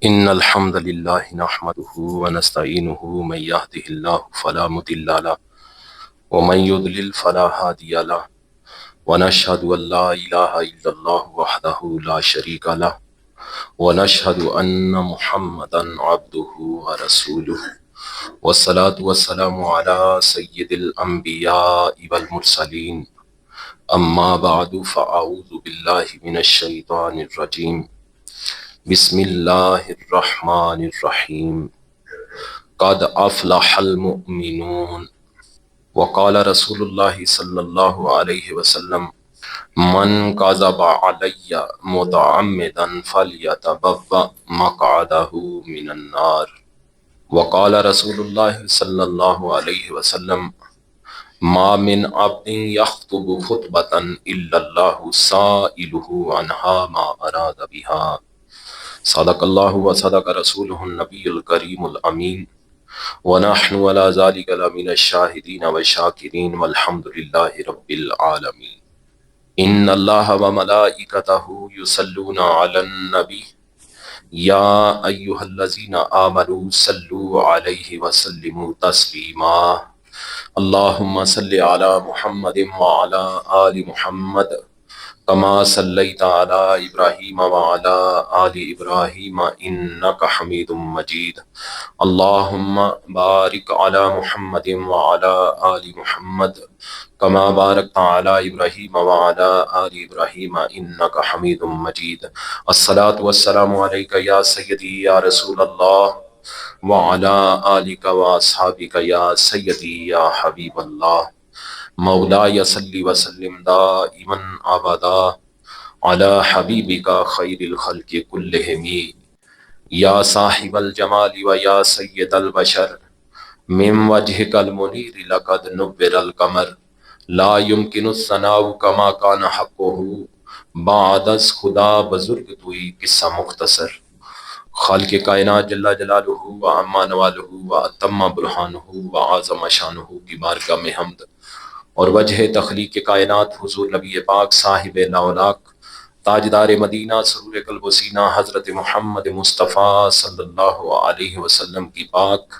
إن الحمد لله نحمده ونستعينه من يهده الله فلا مضل له ومن يضلل فلا هادي له ونشهد أن لا إله إلا الله وحده لا شريك له ونشهد أن محمدا عبده ورسوله والصلاة والسلام على سيد الأنبياء والمرسلين أما بعد فأعوذ بالله من الشيطان الرجيم بسم الله الرحمن الرحيم قد أفلح المؤمنون وقال رسول الله صلى الله عليه وسلم من كذب علي متعمدا فليتبوأ مقعده من النار وقال رسول الله صلى الله عليه وسلم ما من عبد يخطب خطبة إلا الله سائله عنها ما أراد بها صدق الله وصدق رسوله النبي الكريم الأمين ونحن على ذلك لمن الشاهدين والشاكرين والحمد لله رب العالمين إن الله وملائكته يصلون على النبي يا أيها الذين آمنوا صلوا عليه وسلموا تسليما اللهم صل على محمد وعلى آل محمد كما صليت على إبراهيم وعلى آل إبراهيم إنك حميد مجيد اللهم بارك على محمد وعلى آل محمد كما باركت على إبراهيم وعلى آل إبراهيم إنك حميد مجيد الصلاة والسلام عليك يا سيدي يا رسول الله وعلى آلك وأصحابك يا سيدي يا حبيب الله مولاي صل وسلم دائما ابدا على حبيبك خير الخلق كلهم يا صاحب الجمال ويا سيد البشر من وجهك المنير لقد نبر القمر لا يمكن الثناء كما كان حقه بعد از خدا بزرگ توئی قصہ مختصر خالق کائنات جل جلالہ و عما نوالہ و اتم برہانہ و اعظم شانہ کی بارگاہ میں حمد اور وجہ تخلیق کائنات حضور نبی پاک صاحب لاولاک تاجدار مدینہ سرور قلب و سینہ حضرت محمد مصطفیٰ صلی اللہ علیہ وسلم کی پاک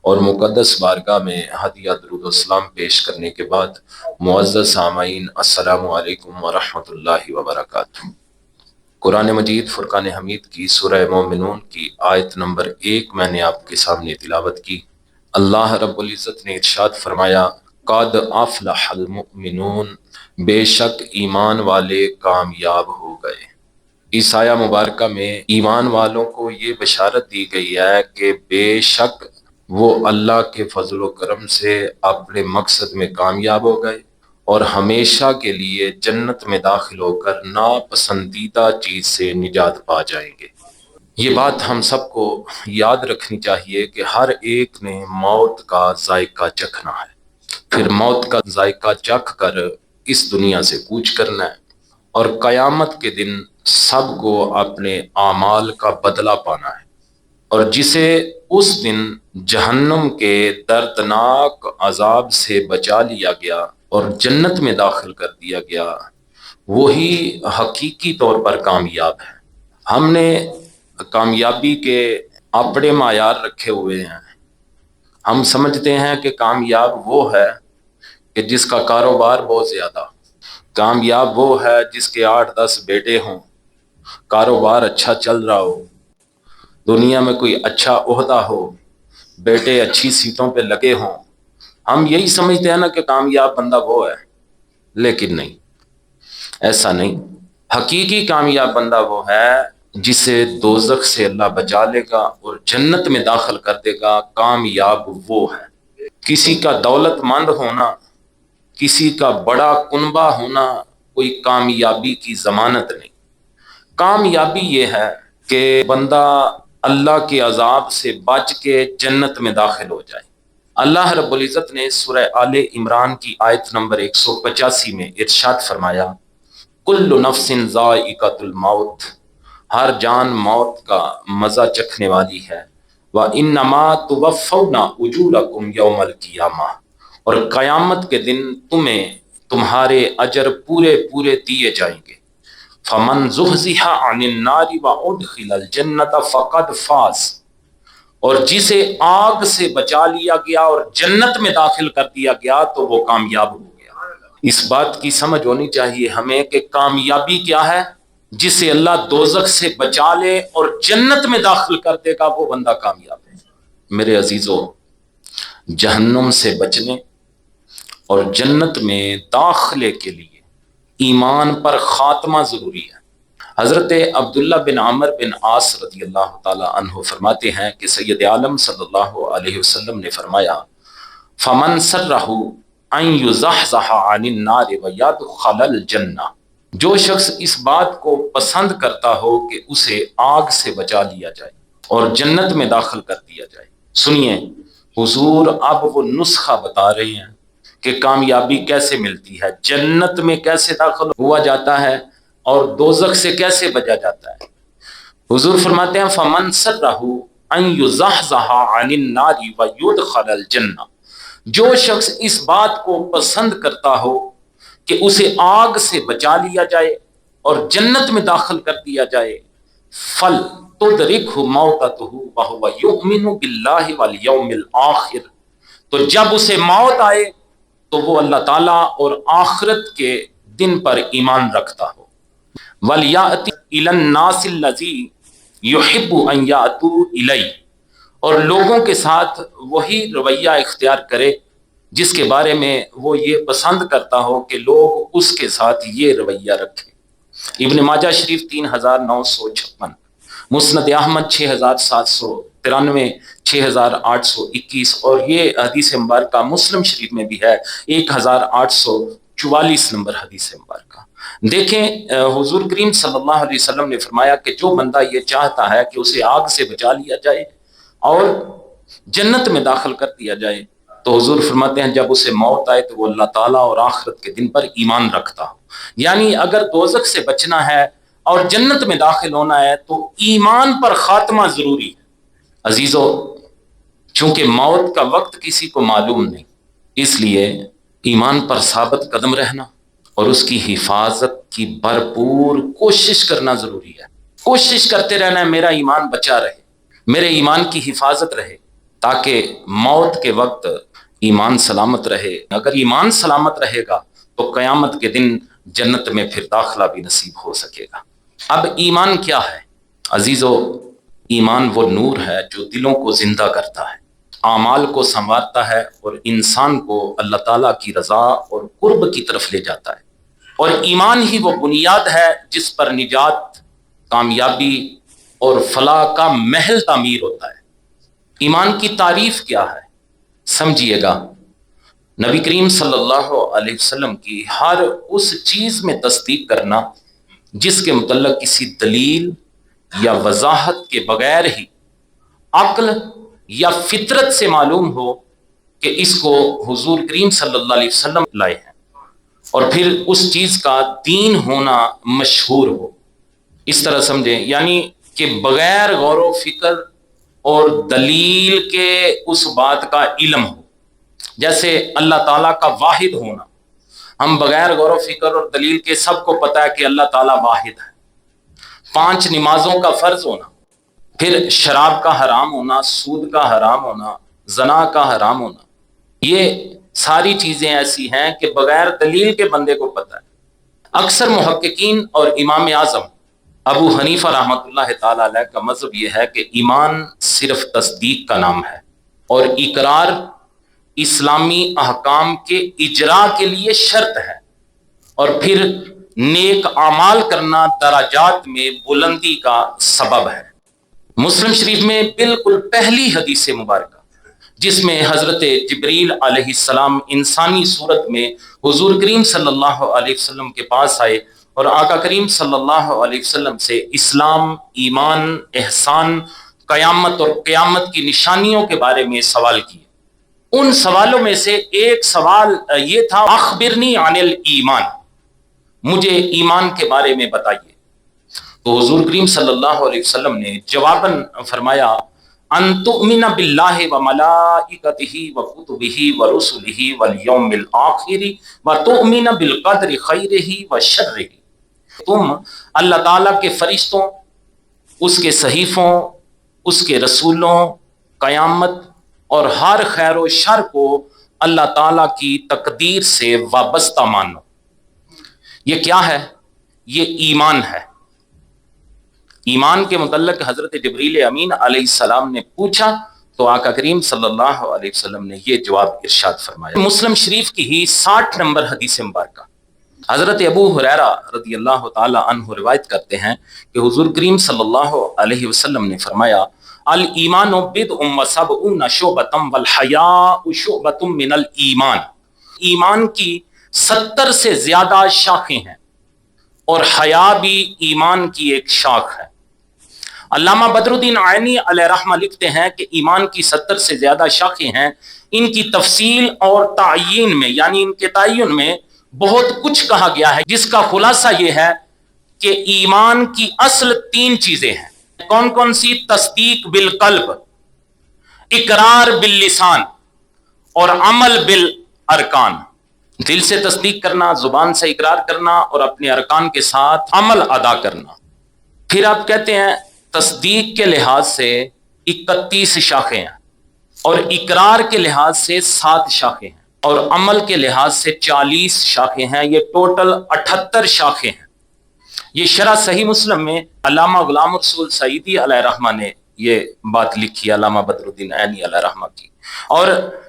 اور مقدس بارگاہ میں ہدیہ درود و سلام پیش کرنے کے بعد معزز سامعین السلام علیکم ورحمۃ اللہ وبرکاتہ۔ قرآن مجید فرقان حمید کی سورہ مومنون کی آیت نمبر 1 میں نے آپ کے سامنے تلاوت کی۔ اللہ رب العزت نے ارشاد فرمایا قد افلح المؤمنون، بے شک ایمان والے کامیاب ہو گئے۔ اس آیہ مبارکہ میں ایمان والوں کو یہ بشارت دی گئی ہے کہ بے شک وہ اللہ کے فضل و کرم سے اپنے مقصد میں کامیاب ہو گئے اور ہمیشہ کے لیے جنت میں داخل ہو کر ناپسندیدہ چیز سے نجات پا جائیں گے۔ یہ بات ہم سب کو یاد رکھنی چاہیے کہ ہر ایک نے موت کا ذائقہ چکھنا ہے، پھر موت کا ذائقہ چکھ کر اس دنیا سے کوچ کرنا ہے، اور قیامت کے دن سب کو اپنے اعمال کا بدلہ پانا ہے، اور جسے اس دن جہنم کے دردناک عذاب سے بچا لیا گیا اور جنت میں داخل کر دیا گیا، وہی حقیقی طور پر کامیاب ہے۔ ہم نے کامیابی کے اپنے معیار رکھے ہوئے ہیں۔ ہم سمجھتے ہیں کہ کامیاب وہ ہے کہ جس کا کاروبار بہت زیادہ، کامیاب وہ ہے جس کے 8-10 بیٹے ہوں، کاروبار اچھا چل رہا ہو، دنیا میں کوئی اچھا عہدہ ہو، بیٹے اچھی سیٹوں پہ لگے ہوں۔ ہم یہی سمجھتے ہیں نا کہ کامیاب بندہ وہ ہے، لیکن نہیں، ایسا نہیں۔ حقیقی کامیاب بندہ وہ ہے جسے دوزخ سے اللہ بچا لے گا اور جنت میں داخل کر دے گا، کامیاب وہ ہے۔ کسی کا دولت مند ہونا، کسی کا بڑا کنبہ ہونا کوئی کامیابی کی ضمانت نہیں۔ کامیابی یہ ہے کہ بندہ اللہ کے عذاب سے بچ کے جنت میں داخل ہو جائے۔ اللہ رب العزت نے سورہ آل عمران کی آیت نمبر 185 میں ارشاد فرمایا کل نفس ذائقۃ الموت، ہر جان موت کا مزہ چکھنے والی ہے، وَإِنَّمَا تُوَفَّوْنَ أُجُورَكُمْ يَوْمَ الْقِيَامَةِ، اور قیامت کے دن تمہیں تمہارے اجر پورے پورے دیے جائیں گے۔ فمن زحزح عن النار وادخل الجنۃ فقد فاز، اور جسے آگ سے بچا لیا گیا اور جنت میں داخل کر دیا گیا تو وہ کامیاب ہو گیا۔ اس بات کی سمجھ ہونی چاہیے ہمیں کہ کامیابی کیا ہے؟ جسے اللہ دوزخ سے بچا لے اور جنت میں داخل کر دے گا وہ بندہ کامیاب ہے۔ میرے عزیزو، جہنم سے بچنے اور جنت میں داخلے کے لیے ایمان پر خاتمہ ضروری ہے۔ حضرت عبداللہ بن عمر بن عاص رضی اللہ تعالی عنہ فرماتے ہیں کہ سید عالم صلی اللہ علیہ وسلم نے فرمایا فمن سرہ ان یزحزح عن النار ویدخل الجنہ، جو شخص اس بات کو پسند کرتا ہو کہ اسے آگ سے بچا لیا جائے اور جنت میں داخل کر دیا جائے۔ سنیے، حضور اب وہ نسخہ بتا رہے ہیں کہ کامیابی کیسے ملتی ہے، جنت میں کیسے داخل ہوا جاتا ہے اور دوزخ سے کیسے بچا جاتا ہے۔ حضور فرماتے ہیں فمن سرہ ان یزحزح عن النار ویدخل الجنہ، جو شخص اس بات کو پسند کرتا ہو کہ اسے آگ سے بچا لیا جائے اور جنت میں داخل کر دیا جائے، فل تدرکہ موتتہ وہو یؤمن باللہ والیوم الآخر، تو جب اسے موت آئے تو وہ اللہ تعالیٰ اور آخرت کے دن پر ایمان رکھتا ہو۔ وَلْيَأْتِ إِلَى النَّاسِ الَّذِي يُحِبُّ أَن يَأْتُوا إِلَيْهِ، اور لوگوں کے ساتھ وہی رویہ اختیار کرے جس کے بارے میں وہ یہ پسند کرتا ہو کہ لوگ اس کے ساتھ یہ رویہ رکھیں۔ ابن ماجہ شریف 3956، مسند احمد 6793، 6821، اور یہ حدیث مبارکہ مسلم شریف میں بھی ہے 1844 نمبر حدیث مبارکہ۔ دیکھیں حضور کریم صلی اللہ علیہ وسلم نے فرمایا کہ جو بندہ یہ چاہتا ہے کہ اسے آگ سے بچا لیا جائے اور جنت میں داخل کر دیا جائے، تو حضور فرماتے ہیں جب اسے موت آئے تو وہ اللہ تعالیٰ اور آخرت کے دن پر ایمان رکھتا ہو۔ یعنی اگر دوزخ سے بچنا ہے اور جنت میں داخل ہونا ہے تو ایمان پر خاتمہ ضروری ہے۔ عزیزو، چونکہ موت کا وقت کسی کو معلوم نہیں، اس لیے ایمان پر ثابت قدم رہنا اور اس کی حفاظت کی بھرپور کوشش کرنا ضروری ہے۔ کوشش کرتے رہنا ہے میرا ایمان بچا رہے، میرے ایمان کی حفاظت رہے، تاکہ موت کے وقت ایمان سلامت رہے۔ اگر ایمان سلامت رہے گا تو قیامت کے دن جنت میں پھر داخلہ بھی نصیب ہو سکے گا۔ اب ایمان کیا ہے؟ عزیزو، ایمان وہ نور ہے جو دلوں کو زندہ کرتا ہے، اعمال کو سنوارتا ہے اور انسان کو اللہ تعالیٰ کی رضا اور قرب کی طرف لے جاتا ہے۔ اور ایمان ہی وہ بنیاد ہے جس پر نجات، کامیابی اور فلاح کا محل تعمیر ہوتا ہے۔ ایمان کی تعریف کیا ہے؟ سمجھیے گا، نبی کریم صلی اللہ علیہ وسلم کی ہر اس چیز میں تصدیق کرنا جس کے متعلق کسی دلیل یا وضاحت کے بغیر ہی عقل یا فطرت سے معلوم ہو کہ اس کو حضور کریم صلی اللہ علیہ وسلم لائے ہیں، اور پھر اس چیز کا دین ہونا مشہور ہو۔ اس طرح سمجھیں، یعنی کہ بغیر غور و فکر اور دلیل کے اس بات کا علم ہو۔ جیسے اللہ تعالیٰ کا واحد ہونا، ہم بغیر غور و فکر اور دلیل کے سب کو پتہ ہے کہ اللہ تعالیٰ واحد ہے۔ 5 نمازوں کا فرض ہونا، پھر شراب کا حرام ہونا، سود کا حرام ہونا، زنا کا حرام ہونا، یہ ساری چیزیں ایسی ہیں کہ بغیر دلیل کے بندے کو پتہ ہے۔ اکثر محققین اور امام اعظم ابو حنیفہ رحمۃ اللہ تعالی علیہ کا مذہب یہ ہے کہ ایمان صرف تصدیق کا نام ہے اور اقرار اسلامی احکام کے اجرا کے لیے شرط ہے، اور پھر نیک اعمال کرنا درجات میں بلندی کا سبب ہے۔ مسلم شریف میں بالکل پہلی حدیث مبارکہ جس میں حضرت جبریل علیہ السلام انسانی صورت میں حضور کریم صلی اللہ علیہ وسلم کے پاس آئے اور آقا کریم صلی اللہ علیہ وسلم سے اسلام، ایمان، احسان، قیامت اور قیامت کی نشانیوں کے بارے میں سوال کیے۔ ان سوالوں میں سے ایک سوال یہ تھا، اخبرنی عن الایمان، مجھے ایمان کے بارے میں بتائیے۔ تو حضور کریم صلی اللہ علیہ وسلم نے جواباً فرمایا، ان تؤمن باللہ وملائکتہ وکتبہ ورسلہ والیوم الآخر وتؤمن بالقدر خیرہ وشرہ، تم اللہ تعالیٰ کے فرشتوں، اس کے صحیفوں، اس کے رسولوں، قیامت اور ہر خیر و شر کو اللہ تعالیٰ کی تقدیر سے وابستہ مانو۔ یہ کیا ہے؟ یہ ایمان ہے۔ ایمان کے متعلق حضرت جبریل امین علیہ السلام نے پوچھا تو آقا کریم صلی اللہ علیہ وسلم نے یہ جواب ارشاد فرمایا۔ مسلم شریف کی ہی 60 نمبر حدیث مبارکہ حضرت ابو ہریرہ رضی اللہ تعالی عنہ روایت کرتے ہیں کہ حضور کریم صلی اللہ علیہ وسلم نے فرمایا، الایمان بدء و70 شعبۃ والحیاء شعبۃ من الایمان۔ ایمان کی 70 سے زیادہ شاخیں ہیں اور حیا بھی ایمان کی ایک شاخ ہے۔ علامہ بدر الدین عینی علیہ رحمہ لکھتے ہیں کہ ایمان کی 70 سے زیادہ شاخیں ہیں، ان کی تفصیل اور تعیین میں یعنی ان کے تعین میں بہت کچھ کہا گیا ہے، جس کا خلاصہ یہ ہے کہ ایمان کی اصل 3 چیزیں ہیں۔ کون کون سی؟ تصدیق بالقلب، اقرار باللسان اور عمل بالارکان۔ دل سے تصدیق کرنا، زبان سے اقرار کرنا اور اپنے ارکان کے ساتھ عمل ادا کرنا۔ پھر آپ کہتے ہیں تصدیق کے لحاظ سے 31 شاخیں ہیں اور اقرار کے لحاظ سے 7 شاخیں ہیں اور عمل کے لحاظ سے 40 شاخیں ہیں۔ یہ ٹوٹل 78 شاخیں ہیں۔ یہ شرح صحیح مسلم میں علامہ غلام رسول سعیدی علیہ رحمہ نے یہ بات لکھی، علامہ بدر الدین عینی علیہ رحمہ کی، اور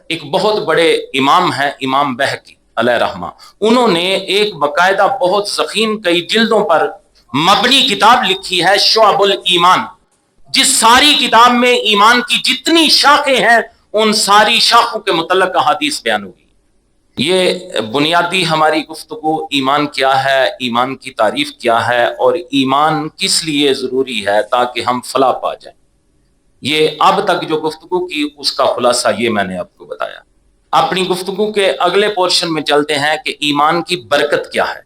ایک بہت بڑے امام ہیں امام بہقی علیہ رحمہ، انہوں نے ایک باقاعدہ بہت ضخیم کئی جلدوں پر مبنی کتاب لکھی ہے شعب الایمان، جس ساری کتاب میں ایمان کی جتنی شاخیں ہیں ان ساری شاخوں کے متعلق احادیث بیان ہوئی۔ یہ بنیادی ہماری گفتگو ایمان کیا ہے، ایمان کی تعریف کیا ہے اور ایمان کس لیے ضروری ہے تاکہ ہم فلاح پا جائیں، یہ اب تک جو گفتگو کی اس کا خلاصہ یہ میں نے آپ کو بتایا۔ اپنی گفتگو کے اگلے پورشن میں چلتے ہیں کہ ایمان کی برکت کیا ہے۔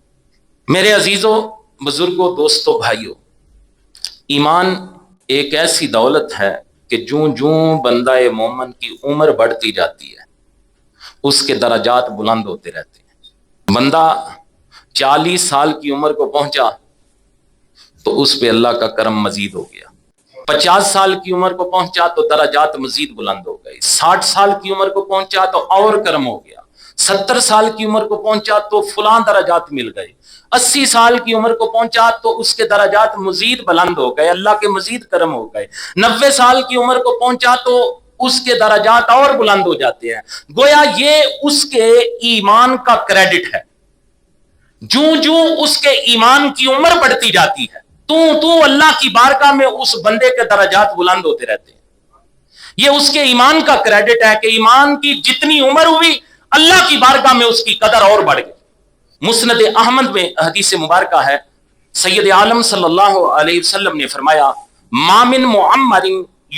میرے عزیزوں، بزرگوں، دوستوں، بھائیوں، ایمان ایک ایسی دولت ہے کہ جوں جوں بندہ مومن کی عمر بڑھتی جاتی ہے اس کے درجات بلند ہوتے رہتے ہیں۔ بندہ 40 سال کی عمر کو پہنچا تو اس پہ اللہ کا کرم مزید ہو گیا، 50 سال کی عمر کو پہنچا تو درجات مزید بلند ہو گئے، 60 سال کی عمر کو پہنچا تو اور کرم ہو گیا، 70 سال کی عمر کو پہنچا تو فلاں درجات مل گئے، 80 سال کی عمر کو پہنچا تو اس کے درجات مزید بلند ہو گئے، اللہ کے مزید کرم ہو گئے، 90 سال کی عمر کو پہنچا تو اس کے درجات اور بلند ہو جاتے ہیں۔ گویا یہ اس کے ایمان کا کریڈٹ ہے۔ جوں جوں اس کے ایمان کی عمر بڑھتی جاتی ہے تو اللہ کی بارگاہ میں اس بندے کے درجات بلند ہوتے رہتے ہیں۔ یہ اس کے ایمان کا کریڈٹ ہے کہ ایمان کی جتنی عمر ہوئی اللہ کی بارگاہ میں اس کی قدر اور بڑھ گئی۔ مسند احمد میں حدیث مبارکہ ہے، سید عالم صلی اللہ علیہ وسلم نے فرمایا، ما من معمر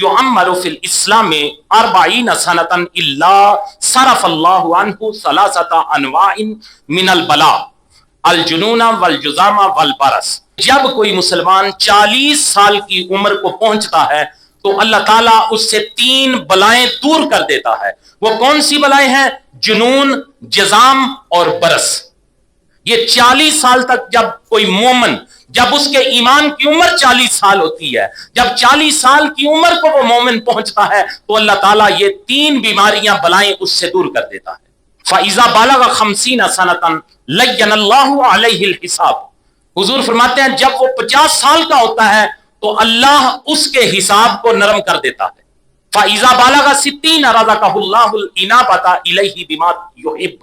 یعمر فی الاسلام 40 سنۃ الا صرف اللہ عنہ 3 انواع من البلاء، الجنون والجذام والبرص۔ جب کوئی مسلمان 40 سال کی عمر کو پہنچتا ہے تو اللہ تعالیٰ اس سے 3 بلائیں دور کر دیتا ہے۔ وہ کون سی بلائیں ہیں؟ جنون، جذام اور برص۔ یہ 40 سال تک جب کوئی مومن، جب اس کے ایمان کی عمر 40 سال ہوتی ہے، جب 40 سال کی عمر کو وہ مومن پہنچتا ہے تو اللہ تعالیٰ یہ 3 بیماریاں بلائیں اس سے دور کر دیتا ہے۔ فَإِذَا بَلَغَ 50 سَنَةً لَيَّنَ اللَّهُ عَلَيْهِ الْحِسَابَ۔ حضور فرماتے ہیں جب وہ 50 سال کا ہوتا ہے تو اللہ اس کے حساب کو نرم کر دیتا ہے۔ فَإِذَا بَلَغَ 60 رَزَقَهُ اللَّهُ الْإِنَابَةَ إِلَيْهِ بِمَا يُحِبُّ۔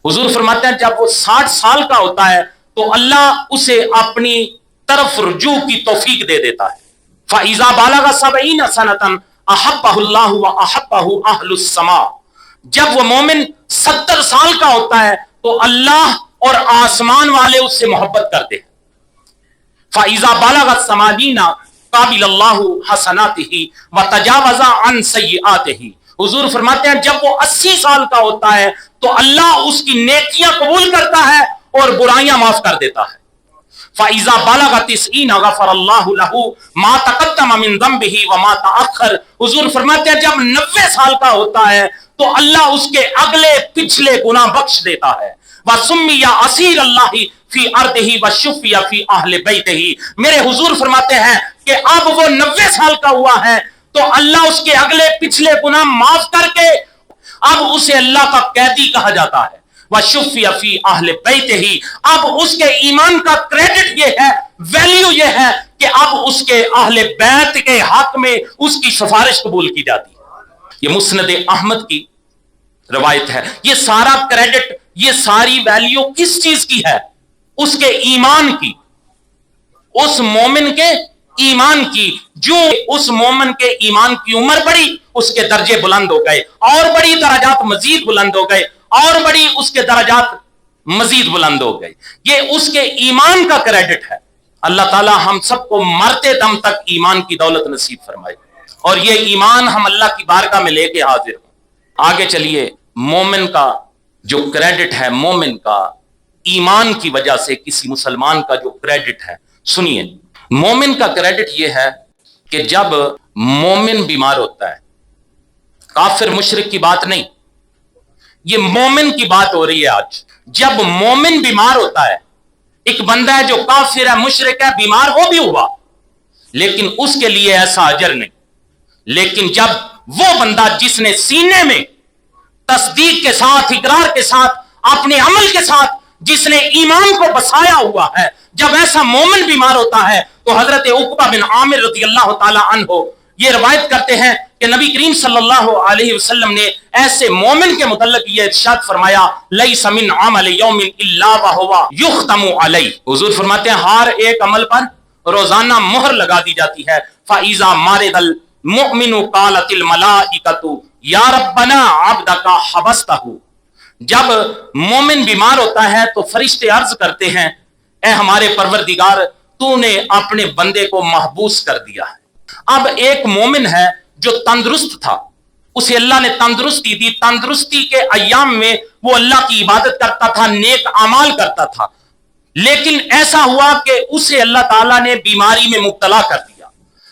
حضور فرماتے ہیں جب وہ 60 سال کا ہوتا ہے تو اللہ اسے اپنی طرف رجوع کی توفیق دے دیتا ہے۔ فَإِذَا بَلَغَ 70 سَنَةً أَحَبَّهُ اللَّهُ وَأَحَبَّهُ أَهْلُ السَّمَاءِ۔ جب وہ مومن 70 سال کا ہوتا ہے تو اللہ اور آسمان والے اس سے محبت کرتے ہیں۔ فَإِذَا بَلَغَ 80 قَبِلَ اللَّهُ حَسَنَاتِهِ وَتَجَاوَزَ عَنْ سَيِّئَاتِهِ۔ حضور فرماتے ہیں جب وہ 80 سال کا ہوتا ہے تو اللہ اس کی نیکیاں قبول کرتا ہے اور برائیاں معاف کر دیتا ہے۔ فَإِذَا بَلَغَ 90 غَفَرَ اللَّهُ لَهُ مَا تَقَدَّمَ مِن ذَنبِهِ وَمَا تَأَخَّرَ۔ حضور فرماتے ہیں جب 90 سال کا ہوتا ہے تو اللہ اس کے اگلے پچھلے گناہ بخش دیتا ہے۔ وسمی اسیر اللہ فی ارضہ وشفی فی اہل بیتہ. میرے حضور فرماتے ہیں کہ اب وہ 90 سال کا ہوا ہے تو اللہ اس کے اگلے پچھلے گناہ معاف کر کے اب اسے اللہ کا قیدی کہا جاتا ہے. وشفی فی اہل بیتہ. اب اس کے ایمان کا کریڈٹ یہ ہے، ویلیو یہ ہے کہ اب اس کے اہل بیت کے حق میں اس کی سفارش قبول کی جاتی ہے. یہ مسند احمد کی روایت ہے. یہ سارا کریڈٹ، یہ ساری ویلیو کس چیز کی ہے؟ اس کے ایمان کی، اس مومن کے ایمان کی. جو اس مومن کے ایمان کی عمر بڑھی، اس کے درجے بلند ہو گئے، اور بڑی درجات مزید بلند ہو گئے، اور بڑی اس کے درجات مزید بلند ہو گئے. یہ اس کے ایمان کا کریڈٹ ہے. اللہ تعالی ہم سب کو مرتے دم تک ایمان کی دولت نصیب فرمائے، اور یہ ایمان ہم اللہ کی بارگاہ میں لے کے حاضر ہوں. آگے چلیے، مومن کا جو کریڈٹ ہے، مومن کا ایمان کی وجہ سے کسی مسلمان کا جو کریڈٹ ہے، سنیے. مومن کا کریڈٹ یہ ہے کہ جب مومن بیمار ہوتا ہے، کافر مشرک کی بات نہیں، یہ مومن کی بات ہو رہی ہے آج. جب مومن بیمار ہوتا ہے، ایک بندہ ہے جو کافر ہے، مشرک ہے، بیمار ہو بھی ہوا لیکن اس کے لیے ایسا اجر نہیں. لیکن جب وہ بندہ جس نے سینے میں تصدیق کے ساتھ، اقرار کے ساتھ، اپنے عمل کے ساتھ جس نے ایمان کو بسایا ہوا ہے، جب ایسا مومن بیمار ہوتا ہے تو حضرت عقبہ بن عامر رضی اللہ تعالی عنہ یہ روایت کرتے ہیں کہ نبی کریم صلی اللہ علیہ وسلم نے ایسے مومن کے متعلق یہ ارشاد فرمایا، لیس من عمل یوم الا وہو یختم علیہ. حضور فرماتے ہیں ہر ایک عمل پر روزانہ مہر لگا دی جاتی ہے. فاذا مارد المؤمن قالت الملائکۃ یا ربنا عبدک حبستہ. جب مومن بیمار ہوتا ہے تو فرشتے عرض کرتے ہیں، اے ہمارے پروردگار، تو نے اپنے بندے کو محبوس کر دیا ہے. اب ایک مومن ہے جو تندرست تھا، اسے اللہ نے تندرستی دی. تندرستی کے ایام میں وہ اللہ کی عبادت کرتا تھا، نیک اعمال کرتا تھا، لیکن ایسا ہوا کہ اسے اللہ تعالیٰ نے بیماری میں مبتلا کر دیا.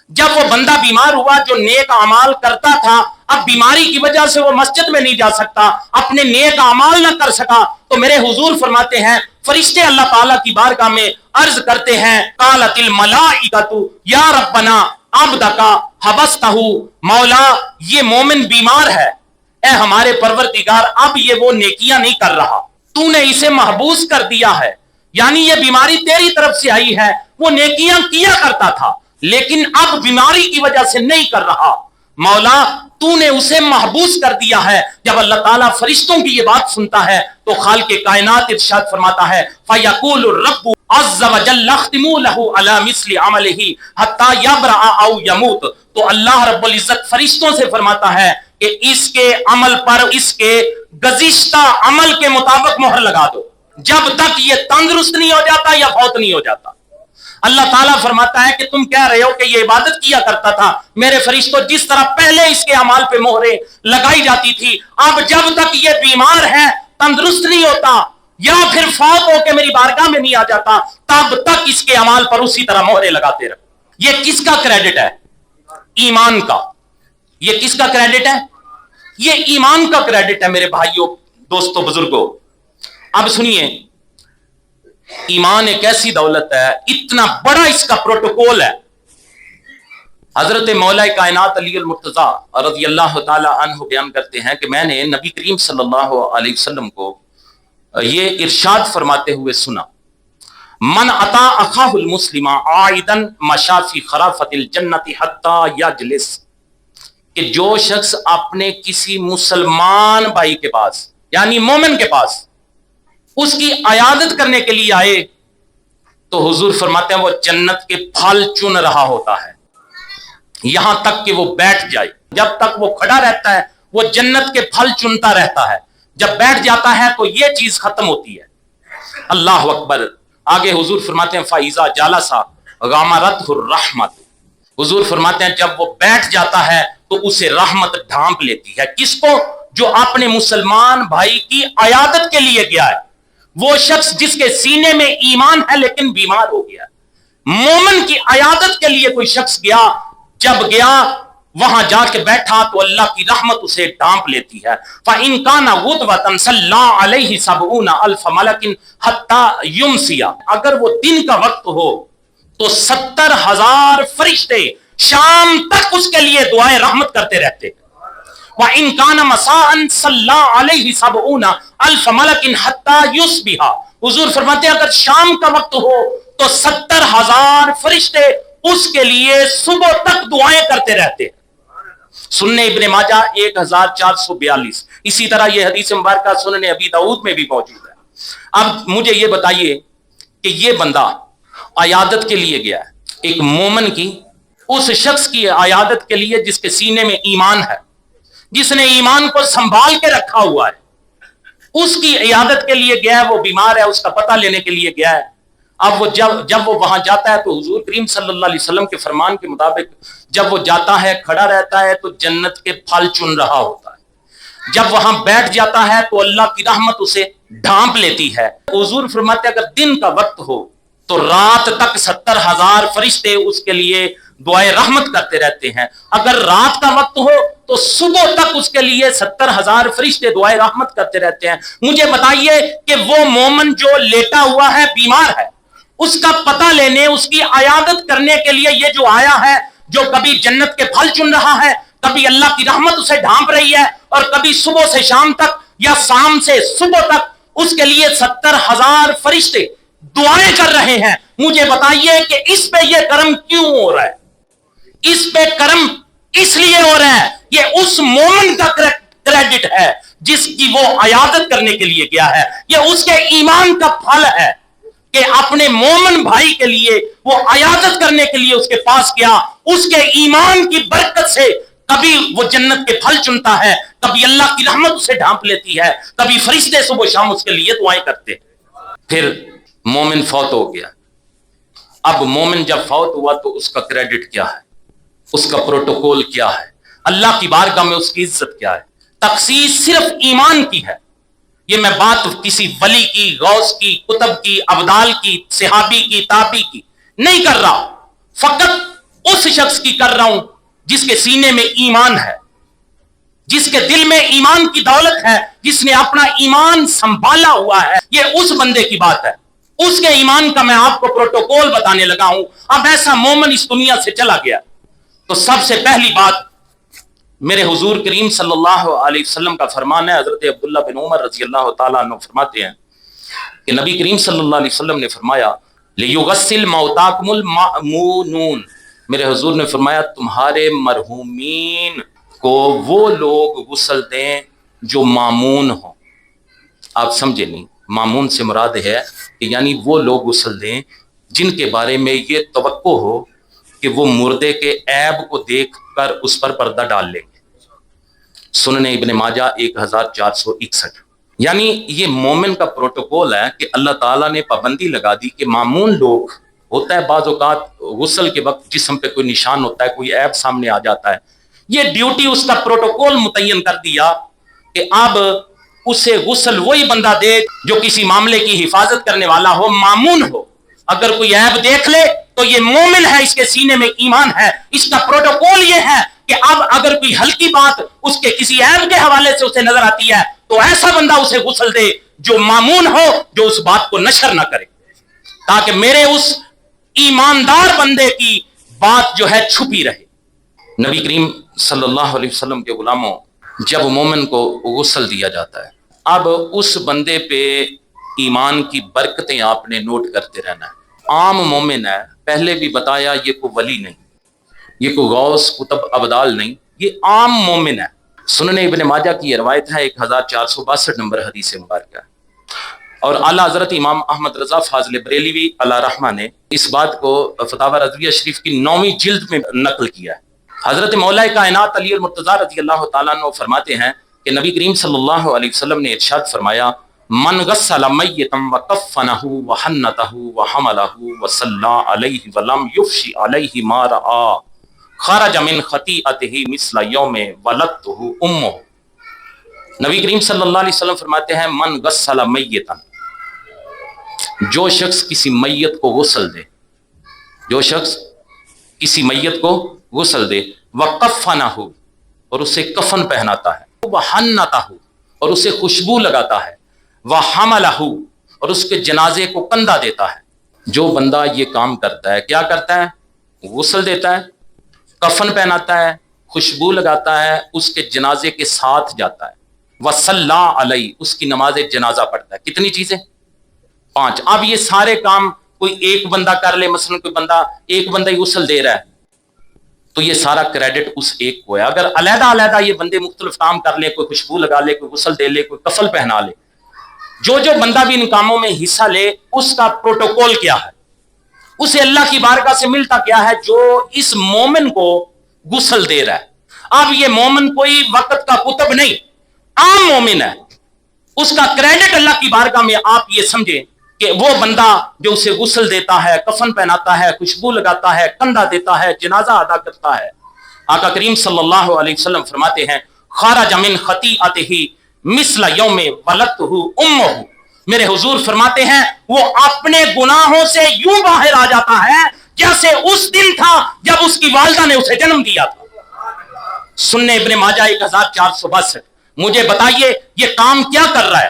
جب وہ بندہ بیمار ہوا جو نیک اعمال کرتا تھا، اب بیماری کی وجہ سے وہ مسجد میں نہیں جا سکتا، اپنے نیک اعمال نہ کر سکا، تو میرے حضور فرماتے ہیں فرشتے اللہ تعالیٰ کی بارگاہ میں عرض کرتے ہیں، قالت الملائکۃ یا ربنا عبدک حبستہ. مولا، یہ مومن بیمار ہے، اے ہمارے پروردگار، اب یہ وہ نیکیاں نہیں کر رہا، تو نے اسے محبوس کر دیا ہے. یعنی یہ بیماری تیری طرف سے آئی ہے، وہ نیکیاں کیا کرتا تھا لیکن اب بیماری کی وجہ سے نہیں کر رہا. مولا، تو نے اسے محبوس کر دیا ہے. جب اللہ تعالیٰ فرشتوں کی یہ بات سنتا ہے تو خالق کائنات ارشاد فرماتا ہے، فَيَقُولُ الرَّبُّ عَزَّ وَجَلَّ اخْتِمُوا لَهُ عَلَى مِثْلِ عَمَلِهِ حَتَّى يَبْرَأَ أَوْ يَمُوتَ. تو اللہ رب العزت فرشتوں سے فرماتا ہے کہ اس کے عمل پر اس کے گزشتہ عمل کے مطابق مہر لگا دو جب تک یہ تندرست نہیں ہو جاتا یا فوت نہیں ہو جاتا. اللہ تعالیٰ فرماتا ہے کہ تم کہہ رہے ہو کہ یہ عبادت کیا کرتا تھا، میرے فرشتوں، جس طرح پہلے اس کے اعمال پہ مہریں لگائی جاتی تھی، اب جب تک یہ بیمار ہے، تندرست نہیں ہوتا یا پھر فوت ہو کے میری بارگاہ میں نہیں آ جاتا، تب تک اس کے اعمال پر اسی طرح مہریں لگاتے رہو. یہ کس کا کریڈٹ ہے؟ ایمان کا. یہ کس کا کریڈٹ ہے؟ یہ ایمان کا کریڈٹ ہے میرے بھائیوں، دوستوں، بزرگوں. اب سنیے، ایمان ایک ایسی دولت ہے، اتنا بڑا اس کا پروٹوکول ہے. حضرت مولا کائنات علی المرتضیٰ رضی اللہ تعالی عنہ بیان کرتے ہیں کہ میں نے نبی کریم صلی اللہ علیہ وسلم کو یہ ارشاد فرماتے ہوئے سنا، من اطاع اخاہ المسلم عائدا مشى فی خرافۃ الجنۃ حتی یجلس. کہ جو شخص اپنے کسی مسلمان بھائی کے پاس، یعنی مومن کے پاس، اس کی عیادت کرنے کے لیے آئے تو حضور فرماتے ہیں وہ جنت کے پھل چن رہا ہوتا ہے یہاں تک کہ وہ بیٹھ جائے. جب تک وہ کھڑا رہتا ہے وہ جنت کے پھل چنتا رہتا ہے، جب بیٹھ جاتا ہے تو یہ چیز ختم ہوتی ہے. اللہ اکبر. آگے حضور فرماتے ہیں فَإِذَا جَلَسَ غَمَرَتْهُ الرَّحْمَةُ. حضور فرماتے ہیں جب وہ بیٹھ جاتا ہے تو اسے رحمت ڈھانپ لیتی ہے. کس کو؟ جو اپنے مسلمان بھائی کی عیادت کے لیے گیا ہے، وہ شخص جس کے سینے میں ایمان ہے لیکن بیمار ہو گیا. مومن کی عیادت کے لیے کوئی شخص گیا، جب گیا وہاں جا کے بیٹھا تو اللہ کی رحمت اسے ڈانپ لیتی ہے. فَإِن كَانَ غُدْوَةً صَلَّى عَلَيْهِ 70,000 مَلَكٍ حَتَّى يُمْسِيَ. اگر وہ دن کا وقت ہو تو 70,000 فرشتے شام تک اس کے لیے دعائیں رحمت کرتے رہتے. وَإِن كَانَ مَسَاءً صَلَّى عَلَيْهِ 70,000 مَلَكٍ حَتَّى يُصْبِحَ. حضور فرماتے ہیں اگر شام کا وقت ہو تو 70,000 فرشتے اس کے لیے صبح تک دعائیں کرتے رہتے. سنن ابن ماجہ 1442. اسی طرح یہ حدیث مبارکہ سنن ابی داؤد میں بھی موجود ہے. اب مجھے یہ بتائیے کہ یہ بندہ عیادت کے لیے گیا ہے، ایک مومن کی، اس شخص کی عیادت کے لیے جس کے سینے میں ایمان ہے، جس نے ایمان کو سنبھال کے رکھا ہوا ہے، اس کی عیادت کے لیے گیا ہے. وہ بیمار ہے، اس کا پتہ لینے کے لیے گیا ہے. اب وہ جب وہ وہاں جاتا ہے تو حضور کریم صلی اللہ علیہ وسلم کے فرمان کے مطابق جب وہ جاتا ہے، کھڑا رہتا ہے تو جنت کے پھل چن رہا ہوتا ہے. جب وہاں بیٹھ جاتا ہے تو اللہ کی رحمت اسے ڈھانپ لیتی ہے. حضور فرماتے ہیں اگر دن کا وقت ہو تو رات تک 70,000 فرشتے اس کے لیے دعائیں رحمت کرتے رہتے ہیں. اگر رات کا وقت ہو تو صبح تک اس کے لیے 70,000 فرشتے دعائیں رحمت کرتے رہتے ہیں. مجھے بتائیے کہ وہ مومن جو لیٹا ہوا ہے، بیمار ہے، اس کا پتہ لینے، اس کی عیادت کرنے کے لیے یہ جو آیا ہے، جو کبھی جنت کے پھل چن رہا ہے، کبھی اللہ کی رحمت اسے ڈھانپ رہی ہے، اور کبھی صبح سے شام تک یا شام سے صبح تک اس کے لیے 70,000 فرشتے دعائیں کر رہے ہیں. مجھے بتائیے کہ اس پہ یہ کرم کیوں ہو رہا ہے؟ اس پہ کرم اس لیے ہو رہا ہے، یہ اس مومن کا کریڈٹ ہے جس کی وہ عیادت کرنے کے لیے گیا ہے. یہ اس کے ایمان کا پھل ہے کہ اپنے مومن بھائی کے لیے وہ عیادت کرنے کے لیے اس کے پاس گیا. اس کے ایمان کی برکت سے کبھی وہ جنت کے پھل چنتا ہے، کبھی اللہ کی رحمت اسے ڈھانپ لیتی ہے، کبھی فرشتے صبح شام اس کے لیے دعائیں کرتے. پھر مومن فوت ہو گیا. اب مومن جب فوت ہوا تو اس کا کریڈٹ کیا ہے، اس کا پروٹوکول کیا ہے، اللہ کی بارگاہ میں اس کی عزت کیا ہے؟ تخصیص صرف ایمان کی ہے. یہ میں بات کسی ولی کی، غوث کی، کتب کی، ابدال کی، صحابی کی، تابعی کی نہیں کر رہا، فقط اس شخص کی کر رہا ہوں جس کے سینے میں ایمان ہے، جس کے دل میں ایمان کی دولت ہے، جس نے اپنا ایمان سنبھالا ہوا ہے. یہ اس بندے کی بات ہے، اس کے ایمان کا میں آپ کو پروٹوکول بتانے لگا ہوں. اب ایسا مومن اس دنیا سے چلا گیا تو سب سے پہلی بات میرے حضور کریم صلی اللہ علیہ وسلم کا فرمان ہے. حضرت عبداللہ بن عمر رضی اللہ تعالیٰ عنہ فرماتے ہیں کہ نبی کریم صلی اللہ علیہ وسلم نے فرمایا لِيُغَسِّلْ مَوْتَاكُمُ الْمَأْمُونُونَ. میرے حضور نے فرمایا تمہارے مرحومین کو وہ لوگ غسل دیں جو مامون ہوں. آپ سمجھے نہیں، مامون سے مراد ہے کہ یعنی وہ لوگ غسل دیں جن کے بارے میں یہ توقع ہو کہ وہ مردے کے عیب کو دیکھ کر اس پر پردہ ڈال لیں گے. سنن ابن ماجہ 1461. یعنی یہ مومن کا پروٹوکول ہے کہ اللہ تعالیٰ نے پابندی لگا دی کہ مامون لوگ ہوتا ہے بعض اوقات غسل کے وقت جسم پہ کوئی نشان ہوتا ہے، کوئی عیب سامنے آ جاتا ہے، یہ ڈیوٹی اس کا پروٹوکول متعین کر دیا کہ اب اسے غسل وہی بندہ دے جو کسی معاملے کی حفاظت کرنے والا ہو، مامون ہو. اگر کوئی عیب دیکھ لے تو یہ مومن ہے، اس کے سینے میں ایمان ہے. اس کا پروٹوکول یہ ہے کہ اب اگر کوئی ہلکی بات اس کے کسی عیب کے حوالے سے اسے نظر آتی ہے تو ایسا بندہ اسے غسل دے جو مامون ہو، جو اس بات کو نشر نہ کرے، تاکہ میرے اس ایماندار بندے کی بات جو ہے چھپی رہے. نبی کریم صلی اللہ علیہ وسلم کے غلاموں، جب مومن کو غسل دیا جاتا ہے، اب اس بندے پہ ایمان کی برکتیں آپ نے نوٹ کرتے رہنا ہے. عام مومن ہے، پہلے بھی بتایا یہ کوئی ولی نہیں، یہ کوئی غوث کتب ابدال نہیں، یہ عام مومن ہے. سنن ابن ماجہ کی یہ روایت ہے 1462 نمبر حدیث مبارکہ. اور اعلیٰ حضرت امام احمد رضا فاضل بریلوی علیہ رحمہ نے اس بات کو فتاوی رضویہ شریف کی 9ویں جلد میں نقل کیا ہے. حضرت مولا کائنات علی المرتضیٰ رضی اللہ تعالیٰ عنہ فرماتے ہیں کہ نبی کریم صلی اللہ علیہ وسلم نے ارشاد فرمایا من غسل میتا وکفنہ وحنتہ وحملہ وصلی علیہ ولم یفشی علیہ ما رآ خرج من خطیئتہ مثل یوم ولدتہ امہ. نبی کریم صلی اللہ علیہ وسلم فرماتے ہیں من غسل میتا، جو شخص کسی میت کو غسل دے، جو شخص کسی میت کو غسل دے، وَقَفَّنَهُ اور اسے کفن پہناتا ہے، وَحَنَّتَهُ اور اسے خوشبو لگاتا ہے، وَحَمَلَهُ اور اس کے جنازے کو کندھا دیتا ہے۔ جو بندہ یہ کام کرتا ہے، کیا کرتا ہے؟ غسل دیتا ہے، کفن پہناتا ہے، خوشبو لگاتا ہے، اس کے جنازے کے ساتھ جاتا ہے، وَصَلَّى عَلَيْهِ اس کی نماز جنازہ پڑھتا ہے۔ کتنی چیزیں؟ 5۔ اب یہ سارے کام کوئی ایک بندہ کر لے، مثلا کوئی بندہ ایک بندہ ہی غسل دے رہا ہے تو یہ سارا کریڈٹ اس ایک کو ہے۔ اگر علیحدہ علیحدہ یہ بندے مختلف کام کر لے، کوئی خوشبو لگا لے، کوئی غسل دے لے، کوئی کفن پہنا لے، جو بندہ بھی ان کاموں میں حصہ لے اس کا پروٹوکول کیا ہے، اسے اللہ کی بارگاہ سے ملتا کیا ہے؟ جو اس مومن کو غسل دے رہا ہے۔ اب یہ مومن کوئی وقت کا کتب نہیں، عام مومن ہے، اس کا کریڈٹ اللہ کی بارگاہ میں آپ یہ سمجھیں کہ وہ بندہ جو اسے غسل دیتا ہے، کفن پہناتا ہے، خوشبو لگاتا ہے، کندھا دیتا ہے، جنازہ ادا کرتا ہے۔ آقا کریم صلی اللہ علیہ وسلم فرماتے ہیں خرج من خطیئتہ مثل یوم ولدتہ امہ، میرے حضور فرماتے ہیں وہ اپنے گناہوں سے یوں باہر آ جاتا ہے جیسے اس دن تھا جب اس کی والدہ نے اسے جنم دیا تھا۔ سنن ابن ماجہ 1462۔ مجھے بتائیے یہ کام کیا کر رہا ہے؟